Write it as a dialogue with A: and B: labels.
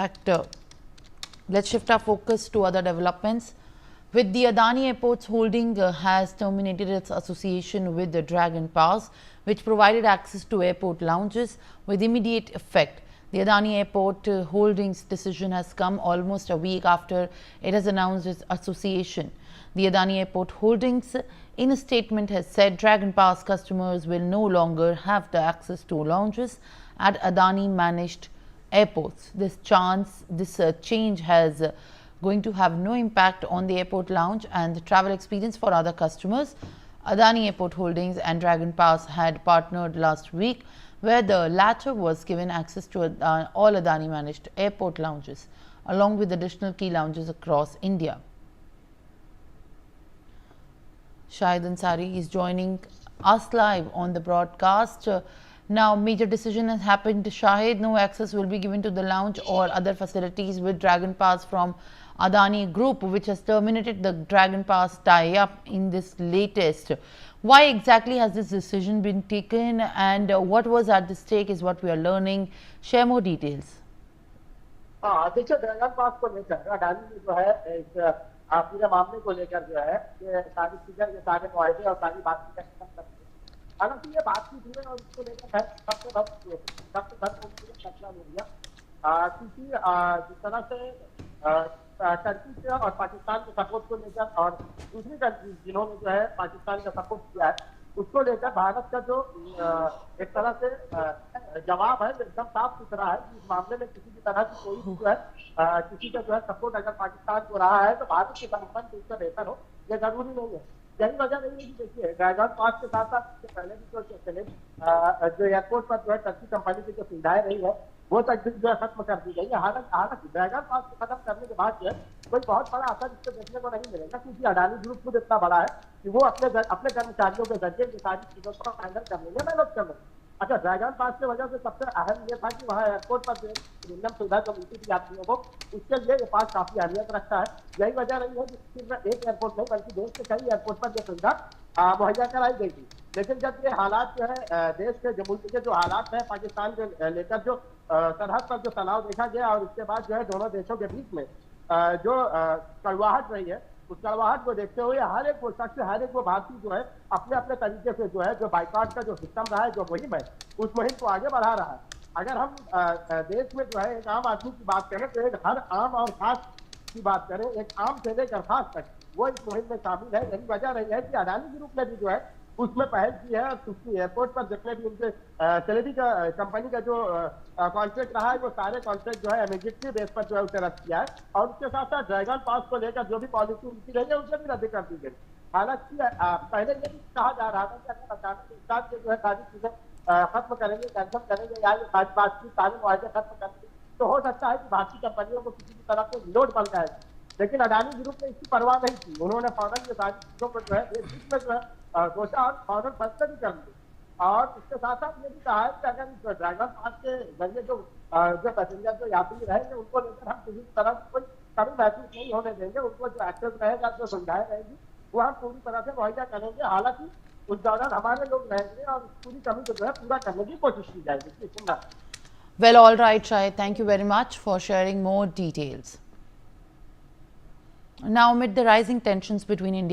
A: fact, let's shift our focus to other developments. With the Adani Airports Holding has terminated its association with the Dragon Pass, which provided access to airport lounges with immediate effect. The Adani Airport Holdings decision has come almost a week after it has announced its association. The Adani Airport Holdings, in a statement, has said Dragon Pass customers will no longer have the access to lounges at Adani managed airports. This change has going to have no impact on the airport lounge and the travel experience for other customers. Adani Airport Holdings and Dragon Pass had partnered last week, where the latter was given access to all Adani managed airport lounges, along with additional key lounges across India. Shahid Ansari is joining us live on the broadcast. Now, major decision has happened. Shahid, no access will be given to the lounge or other facilities with Dragon Pass from Adani Group, which has terminated the Dragon Pass tie-up in this latest. Why exactly has this decision been taken, and what was at the stake is what we are learning. Share more details.
B: देखिए dragon पास को लेकर अडानी ने जो है इस पूरे मामले को लेकर जो है ये सारी चीजें, ये सारे मुआवजे और सारी बातचीत खत्म कर दी। हालांकि ये बातचीत हुई और उसको लेकर सबसे फैसला हो गया, क्योंकि जिस तरह से टर्की से और पाकिस्तान के सपोर्ट को लेकर और दूसरी कंट्रीज जिन्होंने जो है पाकिस्तान का सपोर्ट किया है, उसको लेकर भारत का जो एक तरह से जवाब है एकदम साफ सुथरा है कि इस मामले में किसी भी तरह की कोई जो है किसी का जो है सपोर्ट अगर पाकिस्तान को रहा है तो भारत के संबंध उसका बेहतर हो, यह जरूरी नहीं है। यही वजह नहीं है कि देखिए ड्रैगन पास के साथ साथ पहले भी जो एयरपोर्ट पर जो है टर्की कंपनी की जो सुविधाएं रही है वो तक भी जो है खत्म कर दी गई है। हालांकि ड्रैगन पास को खत्म करने के बाद जो है कोई बहुत बड़ा असर इसको देखने को नहीं मिलेगा, क्योंकि अडानी ग्रुप खुद इतना बड़ा है कि वो अपने कर्मचारियों के जरिए ये सारी चीजों को हैंडल करने में मेहनत कर रहे हैं। अच्छा, ड्रैगन पास की वजह से सबसे अहम ये था कि वहाँ एयरपोर्ट पर जो प्रीमियम सुविधा जो मिलती थी यात्रियों को, उसके लिए ये पास काफी अहमियत रखता है। यही वजह रही है कि सिर्फ एक एयरपोर्ट नहीं बल्कि देश के कई एयरपोर्ट पर ये सुविधा मुहैया कराई गई थी। लेकिन जब ये हालात जो है देश के मुल्क के जो हालात है पाकिस्तान के लेकर जो सरहद पर जो तनाव देखा गया और उसके बाद जो है दोनों देशों के बीच में जो कड़वाहट रही है, उस कड़वाहट को देखते हुए हर एक वो शख्स, हर एक वो भारतीय जो है अपने अपने तरीके से जो है जो बाइकआउट का जो सिस्टम रहा है, जो मुहिम है, उस मुहिम को आगे बढ़ा रहा है। अगर हम देश में जो है एक आम आदमी की बात करें तो एक हर आम और खास की बात करें, एक आम से लेकर खास तक वो इस मुहिम में शामिल है। यही वजह रही है कि अडानी ग्रुप ने भी जो है उसमें पहल की है। उसकी एयरपोर्ट पर जितने भी उनके सेलेबी का कंपनी का जो कॉन्ट्रैक्ट रहा है, वो सारे कॉन्ट्रैक्ट जो है इमीडिएटली बेस पर जो है उसे रद्द किया है और उसके साथ साथ ड्रैगन पास को लेकर जो भी पॉलिसी उनकी रही है उसे भी रद्द कर दी गई। हालांकि पहले ये भी कहा जा रहा था कि अगर अचानक एक साथ जो है सारी चीजें खत्म करेंगे, कैंसिल करेंगे या ये सारी बातचीत सारे मुआवजे खत्म करेंगे तो हो सकता है कि भारतीय कंपनियों को किसी भी तरह से लोड बन जाएगा। लेकिन अडानी ग्रुप ने इसकी परवाह नहीं की। उन्होंने फौरन ये सारी चीजों को जो है एक बीच में जो है सोचा और फौरन फैसला भी कर दिया। और इसके साथ साथ ये भी कहा है कि अगर ड्रैगन पास के जरिए जो पैसेंजर जो यात्री रहेंगे उनको लेकर हम किसी तरह की कोई कमी महसूस नहीं होने देंगे। उनको जो एक्सेस रहेगा, जो सुविधाएं रहेगी वो हम पूरी तरह से मुहैया करेंगे। हालांकि उस दौरान हमारे लोग रहेंगे और पूरी कमी को जो है पूरा करने की कोशिश की जाएगी।
A: Well, all right, Shahid. Thank you very much for sharing more details. Now, amid the rising tensions between India